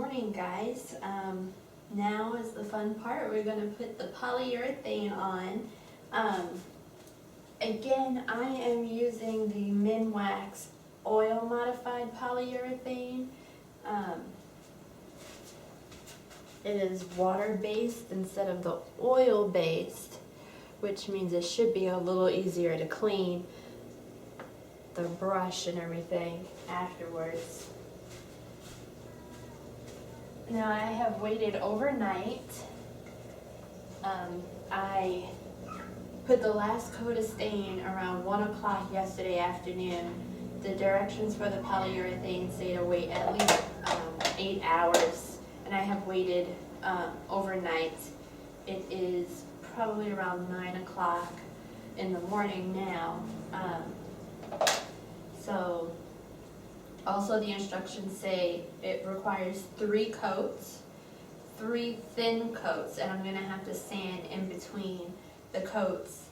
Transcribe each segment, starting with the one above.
morning, guys. Now is the fun part. We're going to put the polyurethane on. Again, I am using the Minwax oil modified polyurethane. It is water based instead of the oil based, which means it should be a little easier to clean the brush and everything afterwards. Now I have waited overnight. I put the last coat of stain around 1 o'clock yesterday afternoon. The directions for the polyurethane say to wait at least 8 hours, and I have waited overnight. It is probably around 9 o'clock in the morning now. So also the instructions say it requires 3 coats, 3 thin coats, and I'm going to have to sand in between the coats.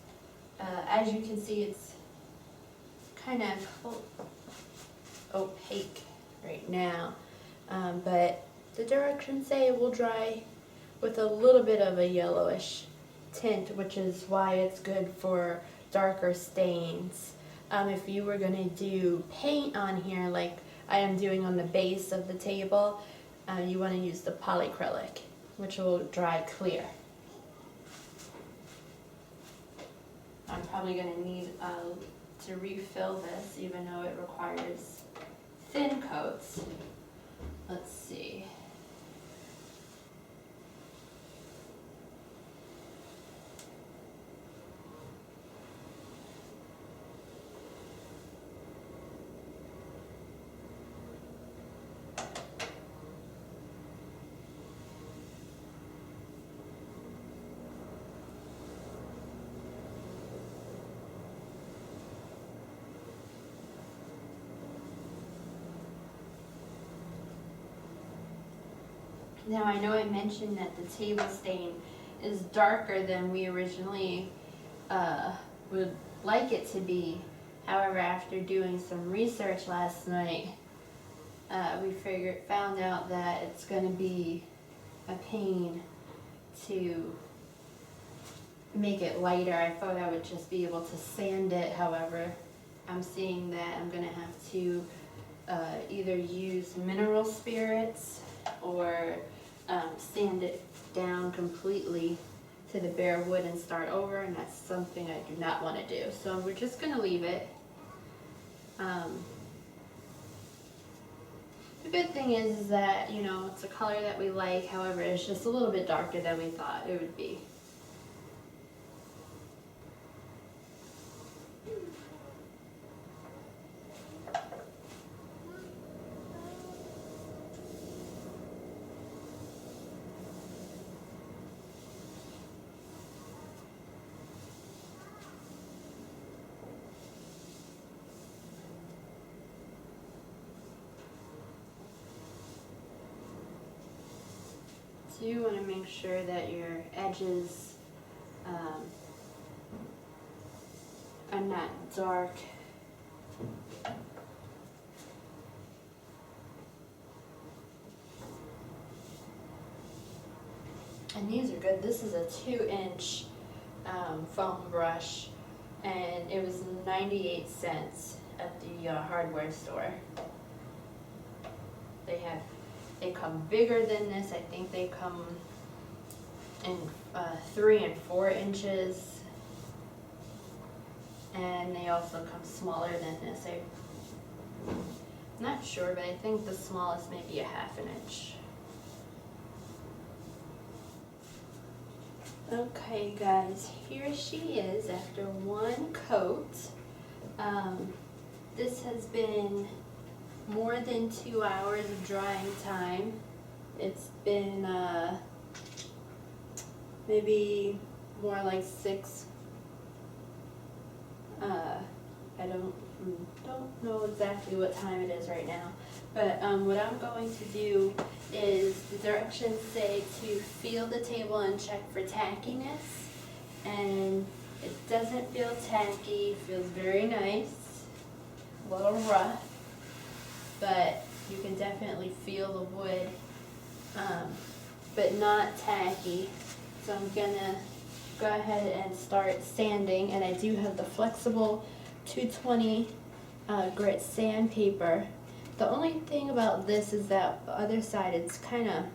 As you can see, it's kind of opaque right now, but the directions say it will dry with a little bit of a yellowish tint, which is why it's good for darker stains. If you were going to do paint on here like I am doing on the base of the table, you want to use the polyacrylic, which will dry clear. I'm probably going to need to refill this, even though it requires thin coats. Let's see. Now I know I mentioned that the table stain is darker than we originally would like it to be. However, after doing some research last night, we found out that it's going to be a pain to make it lighter. I thought I would just be able to sand it. However, I'm seeing that I'm going to have to either use mineral spirits or sand it down completely to the bare wood and start over, and that's something I do not want to do. So we're just going to leave it. The good thing is that, you know, it's a color that we like. However, it's just a little bit darker than we thought it would be. So you want to make sure that your edges are not dark. And these are good. This is a 2-inch foam brush, and it was 98 cents at the hardware store. They come bigger than this. I think they come in 3 and 4 inches, and they also come smaller than this. I'm not sure, but I think the smallest may be a 1/2 inch. Okay, guys, here she is after 1 coat. This has been more than 2 hours of drying time. It's been maybe more like 6. I don't know exactly what time it is right now, but what I'm going to do is, the directions say to feel the table and check for tackiness, and it doesn't feel tacky. It feels very nice, a little rough, but you can definitely feel the wood but not tacky. So I'm gonna go ahead and start sanding, and I do have the flexible 220 grit sandpaper. The only thing about this is that the other side, it's kind of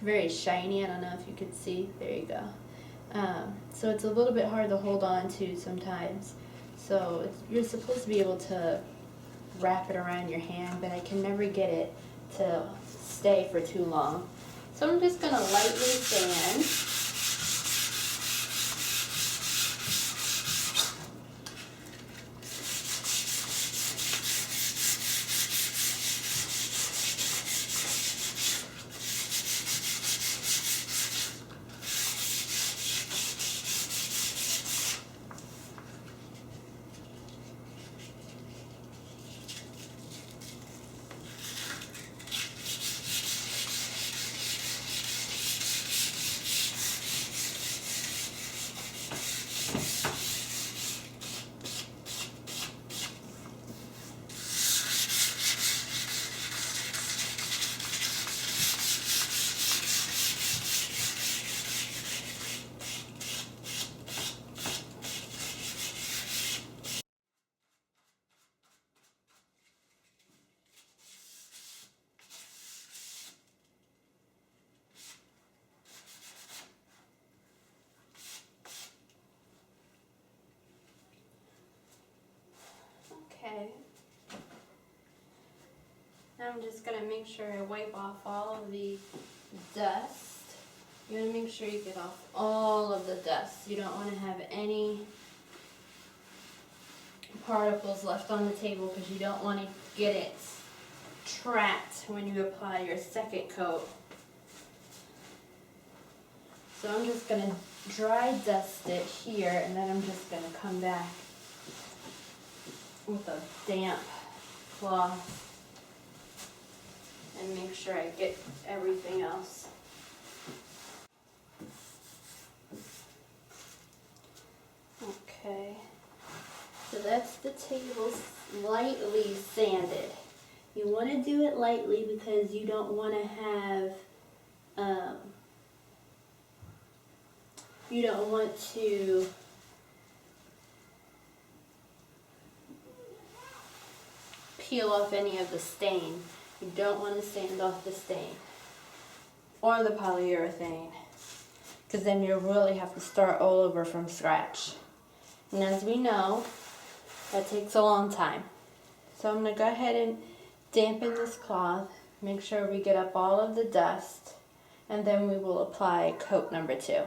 very shiny. I don't know if you could see. There you go. So it's a little bit hard to hold on to sometimes. So you're supposed to be able to wrap it around your hand, but I can never get it to stay for too long. So I'm just gonna lightly sand. Okay. Now I'm just going to make sure I wipe off all of the dust. You want to make sure you get off all of the dust. You don't want to have any particles left on the table because you don't want to get it trapped when you apply your second coat. So I'm just going to dry dust it here, and then I'm just going to come back with a damp cloth and make sure I get everything else. Okay, so that's the table lightly sanded. You want to do it lightly because you don't want to have, you don't want to peel off any of the stain. You don't want to sand off the stain or the polyurethane, because then you really have to start all over from scratch. And as we know, that takes a long time. So I'm going to go ahead and dampen this cloth, make sure we get up all of the dust, and then we will apply coat number 2.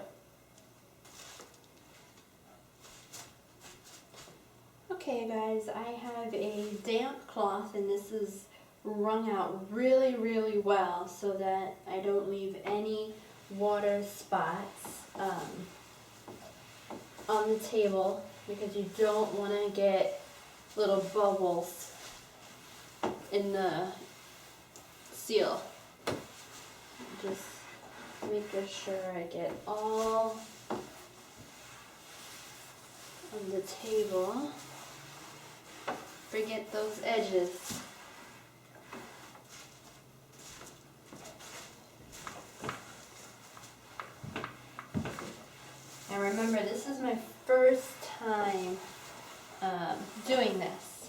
Okay guys, I have a damp cloth, and this is wrung out really, really well so that I don't leave any water spots on the table, because you don't want to get little bubbles in the seal. Just making sure I get all on the table. Forget those edges. And remember, this is my first time doing this,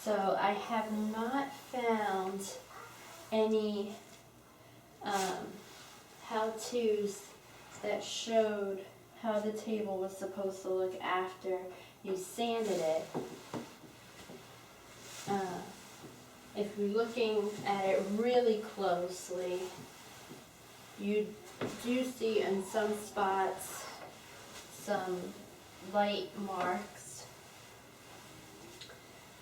so I have not found any how-tos that showed how the table was supposed to look after you sanded it. If you're looking at it really closely, you do see in some spots some light marks.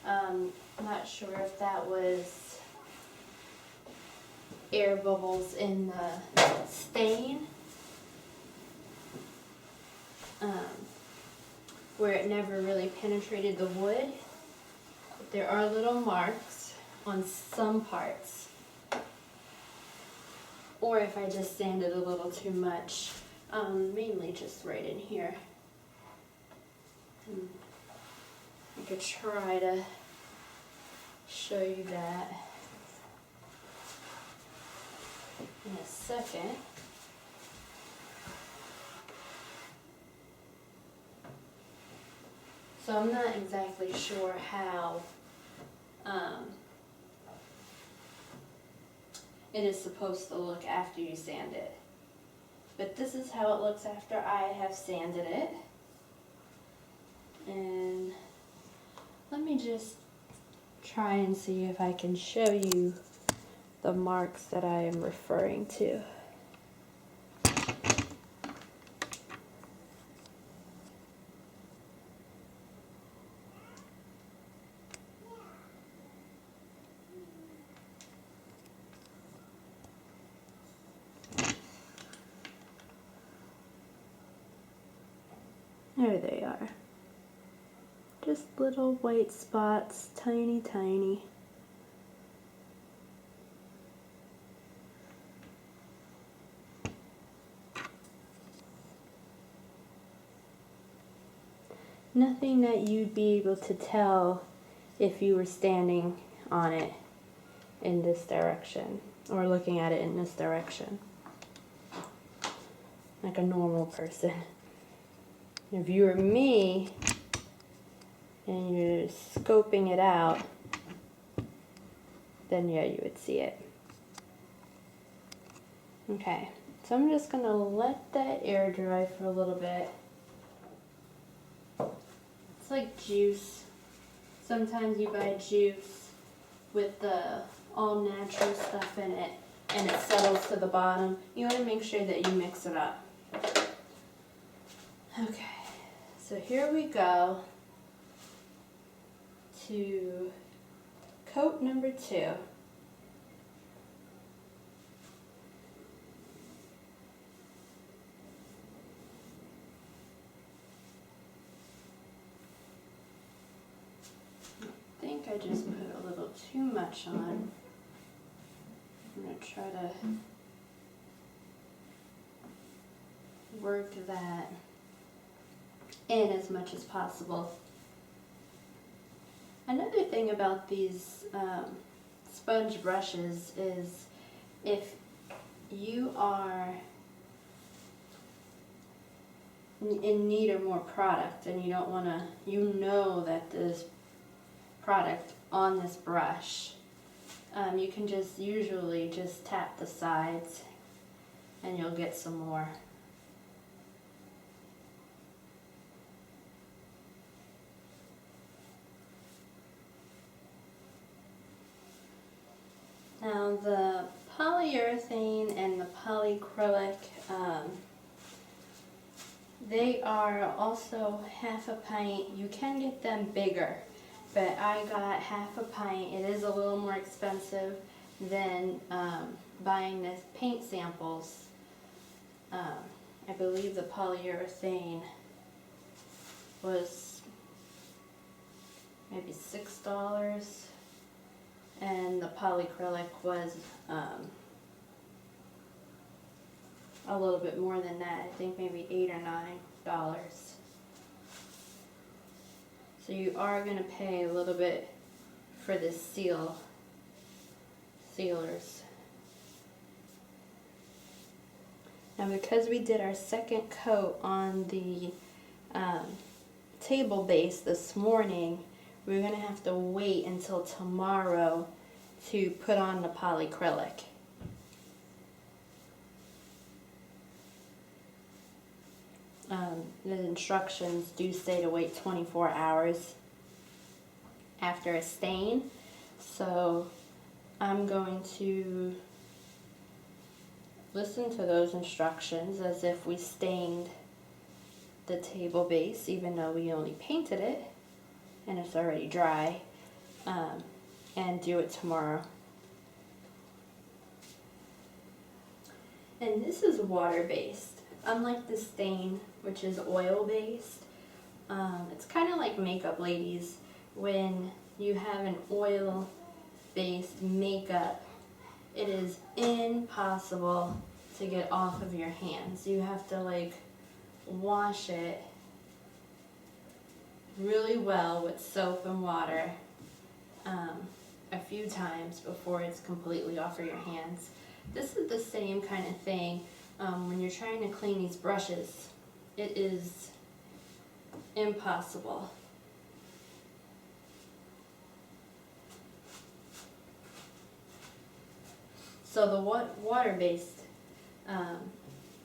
I'm not sure if that was air bubbles in the stain, where it never really penetrated the wood. But there are little marks on some parts. Or if I just sanded a little too much, mainly just right in here. I could try to show you that. in a second. So I'm not exactly sure how it is supposed to look after you sand it. But this is how it looks after I have sanded it. And let me just try and see if I can show you the marks that I am referring to. There they are. Just little white spots, tiny, tiny. Nothing that you'd be able to tell if you were standing on it in this direction or looking at it in this direction, like a normal person. If you were me and you're scoping it out, then yeah, you would see it. Okay, so I'm just gonna let that air dry for a little bit. It's like juice. Sometimes you buy juice with the all natural stuff in it and it settles to the bottom. You want to make sure that you mix it up. Okay, so here we go to coat number 2. I think I just put a little too much on. I'm going to try to work that in as much as possible. Another thing about these sponge brushes is if you are in need of more product and you don't want to, you know that this product on this brush, you can just usually just tap the sides and you'll get some more. Now the polyurethane and the polyacrylic, they are also half a pint. You can get them bigger, but I got half a pint. It is a little more expensive than buying the paint samples. I believe the polyurethane was maybe $6. And the polyacrylic was a little bit more than that. I think maybe $8 or $9. So you are going to pay a little bit for the sealers. Now because we did our second coat on the table base this morning, we're going to have to wait until tomorrow to put on the polyacrylic. The instructions do say to wait 24 hours after a stain, so I'm going to listen to those instructions as if we stained the table base, even though we only painted it and it's already dry, and do it tomorrow. And this is water-based, unlike the stain, which is oil-based. It's kind of like makeup, ladies. When you have an oil-based makeup, it is impossible to get off of your hands. You have to like wash it really well with soap and water a few times before it's completely off of your hands. this is the same kind of thing when you're trying to clean these brushes. It is impossible. So the water-based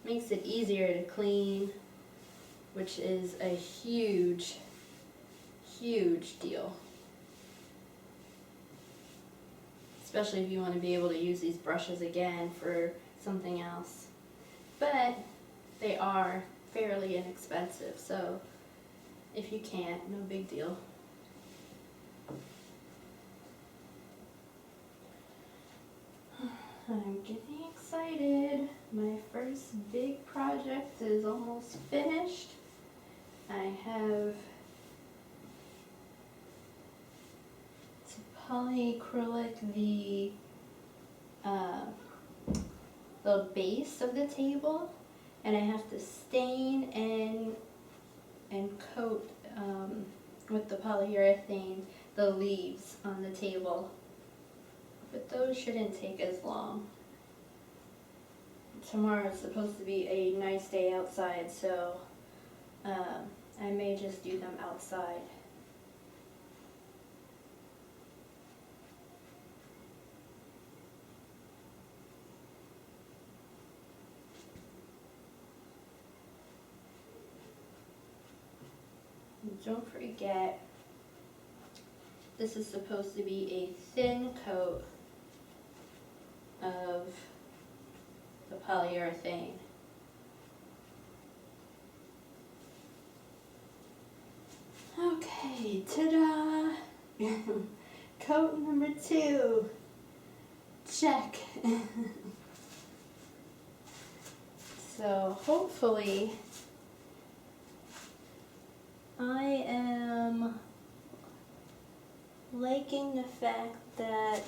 makes it easier to clean, which is a huge, huge deal. Especially if you want to be able to use these brushes again for something else. But they are fairly inexpensive, so if you can't, no big deal. I'm getting excited. My first big project is almost finished. I have to polyacrylic the base of the table, and I have to stain and coat with the polyurethane the leaves on the table. But those shouldn't take as long. Tomorrow is supposed to be a nice day outside, so I may just do them outside. And don't forget, this is supposed to be a thin coat of the polyurethane. Okay, ta-da! Coat number 2. Check. So hopefully I am liking the fact that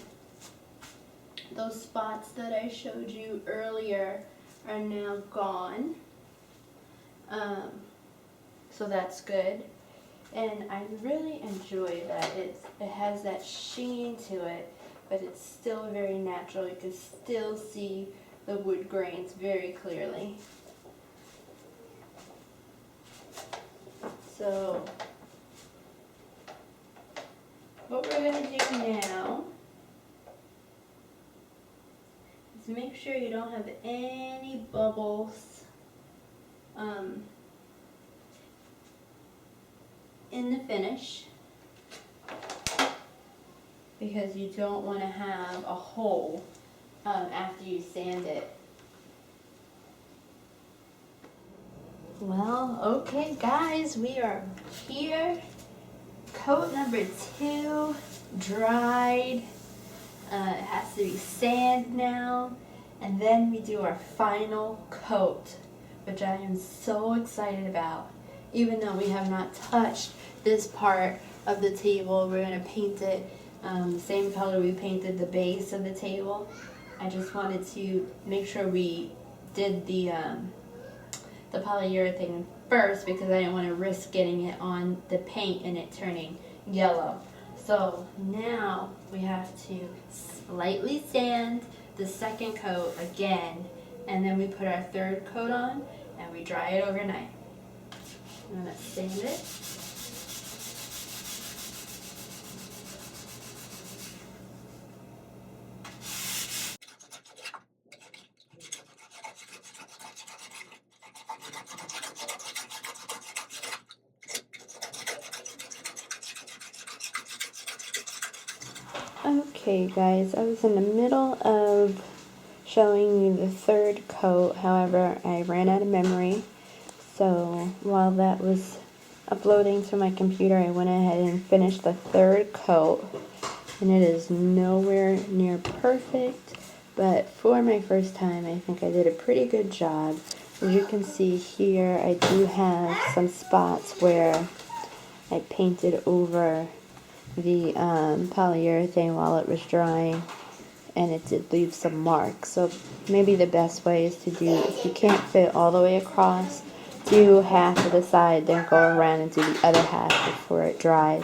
those spots that I showed you earlier are now gone. So that's good. And I really enjoy that it has that sheen to it, but it's still very natural. You can still see the wood grains very clearly. So what we're going to do now is make sure you don't have any bubbles in the finish, because you don't want to have a hole after you sand it. Well, okay guys, we are here. Coat number 2 dried. It has to be sanded now, and then we do our final coat, which I am so excited about. Even though we have not touched this part of the table, we're going to paint it the same color we painted the base of the table. I just wanted to make sure we did the polyurethane first, because I didn't want to risk getting it on the paint and it turning yellow. So now we have to slightly sand the second coat again, and then we put our third coat on and we dry it overnight. I'm going to sand it. Okay guys, I was in the middle of showing you the third coat, however I ran out of memory, so while that was uploading to my computer I went ahead and finished the third coat, and it is nowhere near perfect, but for my first time I think I did a pretty good job. As you can see here, I do have some spots where I painted over the polyurethane while it was drying, and it did leave some marks. So maybe the best way is to do, if you can't fit all the way across, do half of the side, then go around and do the other half before it dries,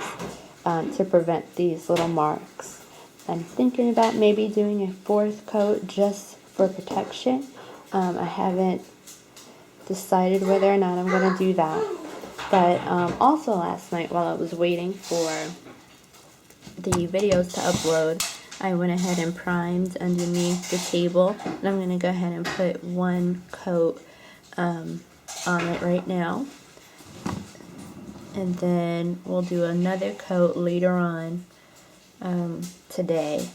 to prevent these little marks. I'm thinking about maybe doing a fourth coat just for protection. I haven't decided whether or not I'm going to do that. But also last night while I was waiting for the videos to upload, I went ahead and primed underneath the table. And I'm going to go ahead and put one coat on it right now. And then we'll do another coat later on today.